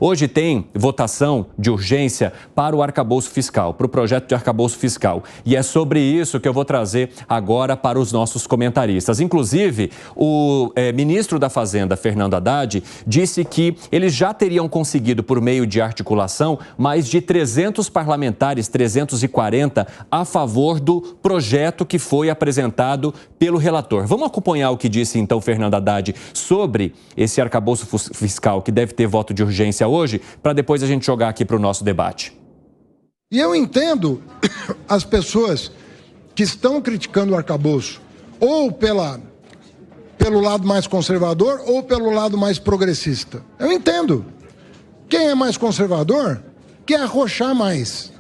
Hoje tem votação de urgência para o arcabouço fiscal, para o projeto de arcabouço fiscal. E é sobre isso que eu vou trazer agora para os nossos comentaristas. Inclusive, o ministro da Fazenda, Fernando Haddad, disse que eles já teriam conseguido, por meio de articulação, mais de 300 parlamentares, 340, a favor do projeto que foi apresentado pelo relator. Vamos acompanhar o que disse, então, Fernando Haddad sobre esse arcabouço fiscal que deve ter voto de urgência hoje, para depois a gente jogar aqui para o nosso debate. E eu entendo as pessoas que estão criticando o arcabouço, ou pelo lado mais conservador ou pelo lado mais progressista. Eu entendo. Quem é mais conservador quer arrochar mais.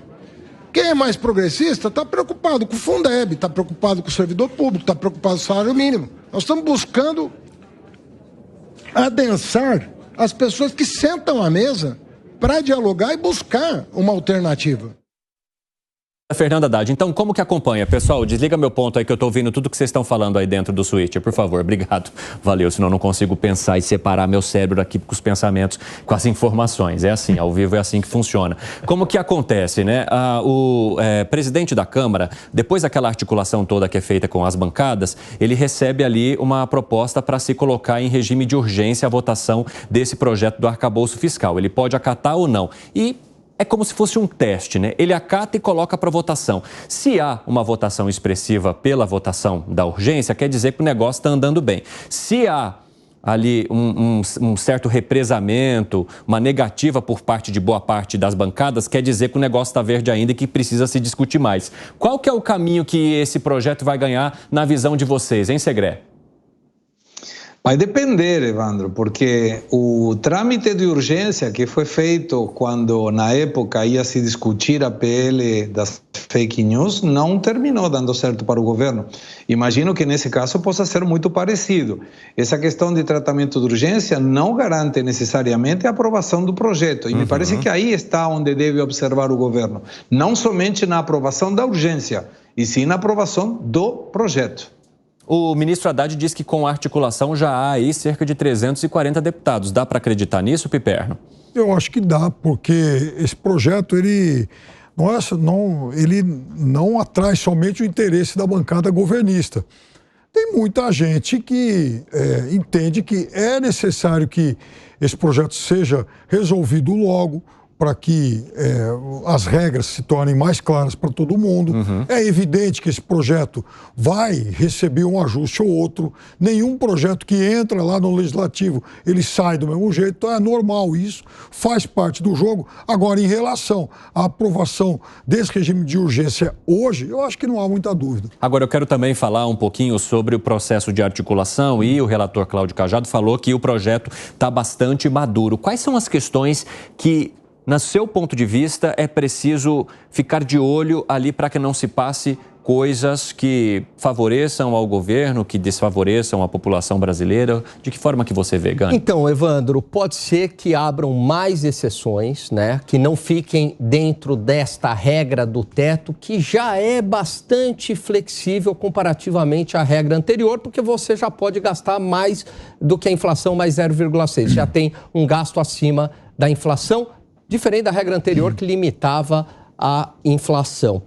Quem é mais progressista está preocupado com o Fundeb, está preocupado com o servidor público, está preocupado com o salário mínimo. Nós estamos buscando adensar as pessoas que sentam à mesa para dialogar e buscar uma alternativa. Fernando Haddad, então como que acompanha? Pessoal, desliga meu ponto aí que eu estou ouvindo tudo que vocês estão falando aí dentro do switcher, por favor, obrigado. Valeu, senão eu não consigo pensar e separar meu cérebro aqui com os pensamentos, com as informações. É assim, ao vivo é assim que funciona. Como que acontece, né? O presidente da Câmara, depois daquela articulação toda que é feita com as bancadas, ele recebe ali uma proposta para se colocar em regime de urgência a votação desse projeto do arcabouço fiscal. Ele pode acatar ou não. E é como se fosse um teste, né? Ele acata e coloca para votação. Se há uma votação expressiva pela votação da urgência, quer dizer que o negócio está andando bem. Se há ali um certo represamento, uma negativa por parte de boa parte das bancadas, quer dizer que o negócio está verde ainda e que precisa se discutir mais. Qual que é o caminho que esse projeto vai ganhar na visão de vocês, hein, Segré? Vai depender, Evandro, porque o trâmite de urgência que foi feito quando, na época, ia se discutir a PL das fake news, não terminou dando certo para o governo. Imagino que, nesse caso, possa ser muito parecido. Essa questão de tratamento de urgência não garante necessariamente a aprovação do projeto. E me parece que aí está onde deve observar o governo. Não somente na aprovação da urgência, e sim na aprovação do projeto. O ministro Haddad diz que com a articulação já há aí cerca de 340 deputados. Dá para acreditar nisso, Piperno? Eu acho que dá, porque esse projeto ele não atrai somente o interesse da bancada governista. Tem muita gente que entende que é necessário que esse projeto seja resolvido logo, para que as regras se tornem mais claras para todo mundo. É evidente que esse projeto vai receber um ajuste ou outro. Nenhum projeto que entra lá no Legislativo, ele sai do mesmo jeito. Então é normal isso, faz parte do jogo. Agora, em relação à aprovação desse regime de urgência hoje, eu acho que não há muita dúvida. Agora, eu quero também falar um pouquinho sobre o processo de articulação e o relator Cláudio Cajado falou que o projeto está bastante maduro. Quais são as questões que, no seu ponto de vista, é preciso ficar de olho ali para que não se passe coisas que favoreçam ao governo, que desfavoreçam a população brasileira? De que forma que você vê, Gani? Então, Evandro, pode ser que abram mais exceções, né? Que não fiquem dentro desta regra do teto, que já é bastante flexível comparativamente à regra anterior, porque você já pode gastar mais do que a inflação, mais 0,6. Já tem um gasto acima da inflação, diferente da regra anterior que limitava a inflação.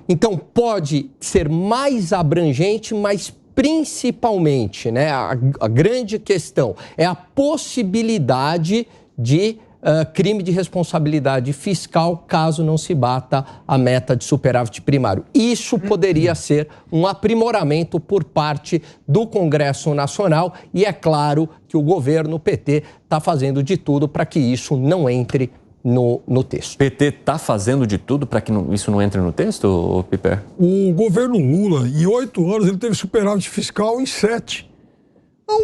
Então, pode ser mais abrangente, mas principalmente, né, a grande questão é a possibilidade de crime de responsabilidade fiscal caso não se bata a meta de superávit primário. Isso poderia ser um aprimoramento por parte do Congresso Nacional e é claro que o governo PT está fazendo de tudo para que isso não entre no texto. O PT está fazendo de tudo para que isso não entre no texto, Piper? O governo Lula, em 8 anos, ele teve superávit fiscal em 7. Então,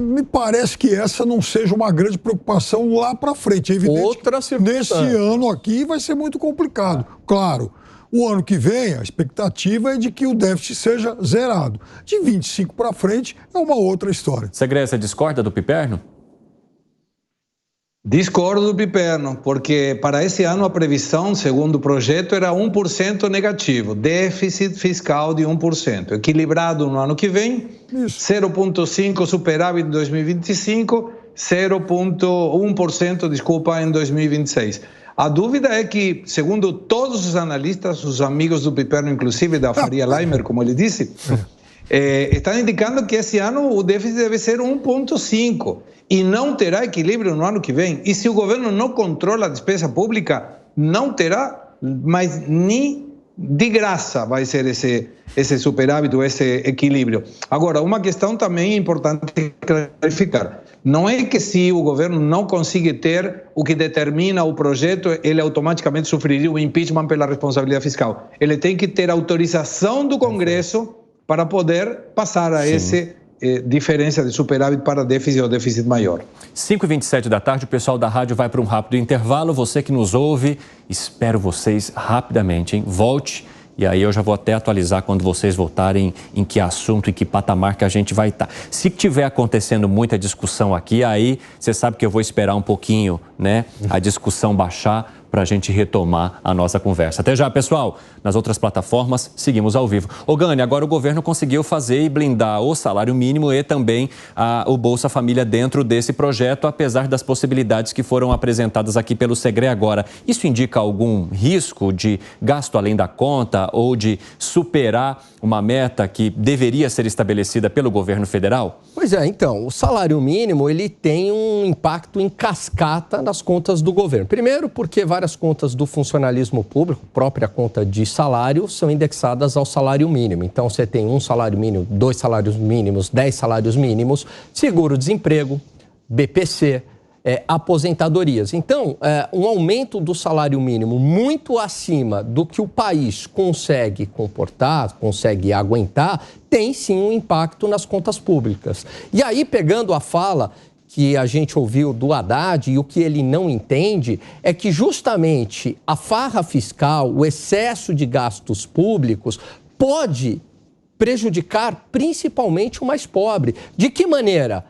me parece que essa não seja uma grande preocupação lá para frente. É evidente que nesse ano aqui vai ser muito complicado. Claro, o ano que vem, a expectativa é de que o déficit seja zerado. De 25 para frente é uma outra história. Segré, você discorda do Piperno? Discordo do Piperno, porque para esse ano a previsão, segundo o projeto, era 1% negativo, déficit fiscal de 1%, equilibrado no ano que vem, 0,5% superávit em 2025 0,1%, desculpa, em 2026. A dúvida é que, segundo todos os analistas, os amigos do Piperno, inclusive da Faria Limer, como ele disse, estão indicando que esse ano o déficit deve ser 1,5% e não terá equilíbrio no ano que vem. E se o governo não controla a despesa pública, não terá, mas nem de graça vai ser esse superávit, esse equilíbrio. Agora, uma questão também importante clarificar. Não é que se o governo não conseguir ter o que determina o projeto, ele automaticamente sofreria o impeachment pela responsabilidade fiscal. Ele tem que ter autorização do Congresso para poder passar a essa diferença de superávit para déficit ou déficit maior. 5h27 da tarde, o pessoal da rádio vai para um rápido intervalo. Você que nos ouve, espero vocês rapidamente, hein? Volte. E aí eu já vou até atualizar quando vocês voltarem em que assunto, em que patamar que a gente vai estar. Se tiver acontecendo muita discussão aqui, aí você sabe que eu vou esperar um pouquinho, né? A discussão baixar para a gente retomar a nossa conversa. Até já, pessoal. Nas outras plataformas, seguimos ao vivo. Ô Gani, agora o governo conseguiu fazer e blindar o salário mínimo e também o Bolsa Família dentro desse projeto, apesar das possibilidades que foram apresentadas aqui pelo Segre agora. Isso indica algum risco de gasto além da conta ou de superar uma meta que deveria ser estabelecida pelo governo federal? Pois é, então, o salário mínimo ele tem um impacto em cascata nas contas do governo. Primeiro, porque várias contas do funcionalismo público, própria conta de salário, são indexadas ao salário mínimo. Então, você tem um salário mínimo, 2 salários mínimos, 10 salários mínimos, seguro-desemprego, BPC, aposentadorias. Então, um aumento do salário mínimo muito acima do que o país consegue comportar, consegue aguentar, tem sim um impacto nas contas públicas. E aí, pegando a fala que a gente ouviu do Haddad e o que ele não entende é que justamente a farra fiscal, o excesso de gastos públicos pode prejudicar principalmente o mais pobre. De que maneira?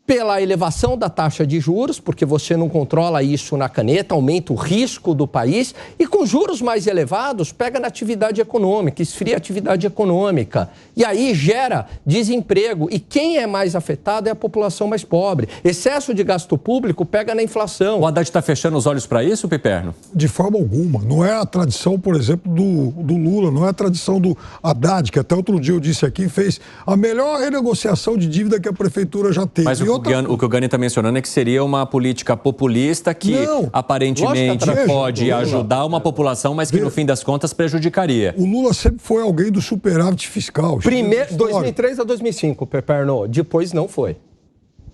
Pela elevação da taxa de juros, porque você não controla isso na caneta, aumenta o risco do país, e com juros mais elevados, pega na atividade econômica, esfria a atividade econômica. E aí gera desemprego. E quem é mais afetado é a população mais pobre. Excesso de gasto público pega na inflação. O Haddad está fechando os olhos para isso, Piperno? De forma alguma. Não é a tradição, por exemplo, do Lula, não é a tradição do Haddad, que até outro dia eu disse aqui, fez a melhor renegociação de dívida que a prefeitura já teve. Mas o que o Gani está mencionando é que seria uma política populista que aparentemente pode ajudar uma população, mas que no fim das contas prejudicaria. O Lula sempre foi alguém do superávit fiscal. Primeiro, 2003 a 2005, Piperno, depois não foi.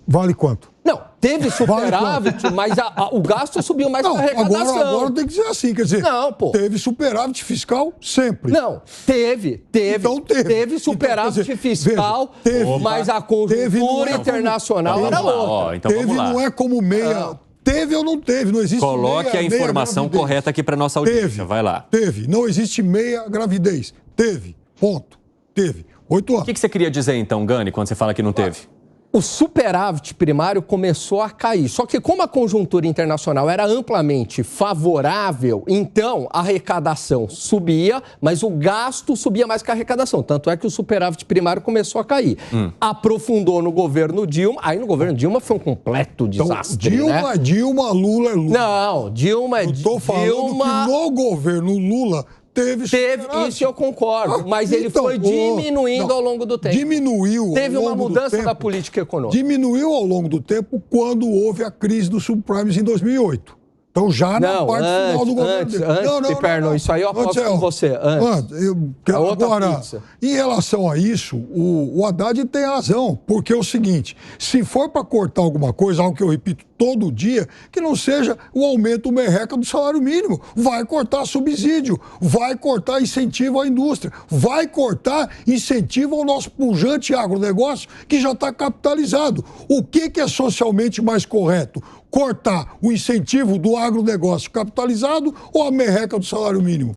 Vale quanto? Não, teve superávit, mas o gasto subiu mais que a arrecadação. Agora tem que ser assim, quer dizer, não, pô. Teve superávit fiscal sempre. Não, teve. Então teve superávit fiscal, mas a conjuntura internacional era outra. Então teve não é como meia... Teve ou não teve, não existe Coloque a informação correta aqui para nossa audiência, vai lá. Teve, não existe meia gravidez. Teve, ponto. Teve, 8 anos. O que você queria dizer então, Gani, quando você fala que não teve? O superávit primário começou a cair. Só que como a conjuntura internacional era amplamente favorável, então a arrecadação subia, mas o gasto subia mais que a arrecadação. Tanto é que o superávit primário começou a cair. Aprofundou no governo Dilma. Aí no governo Dilma foi um completo desastre, então, Dilma, Lula é Lula. Não, Dilma é Dilma. Eu tô falando que no governo Lula... Teve, isso eu concordo, mas ele foi diminuindo ao longo do tempo. Diminuiu. Teve uma mudança da política econômica. Diminuiu ao longo do tempo quando houve a crise dos subprimes em 2008. Então já na parte final do governo. Piperno, isso aí eu aposto com você. Agora, em relação a isso, o Haddad tem razão, porque é o seguinte, se for para cortar alguma coisa, algo que eu repito todo dia, que não seja o aumento merreca do salário mínimo, vai cortar subsídio, vai cortar incentivo à indústria, vai cortar incentivo ao nosso pujante agronegócio que já está capitalizado. O que é socialmente mais correto? Cortar o incentivo do agronegócio capitalizado ou a merreca do salário mínimo?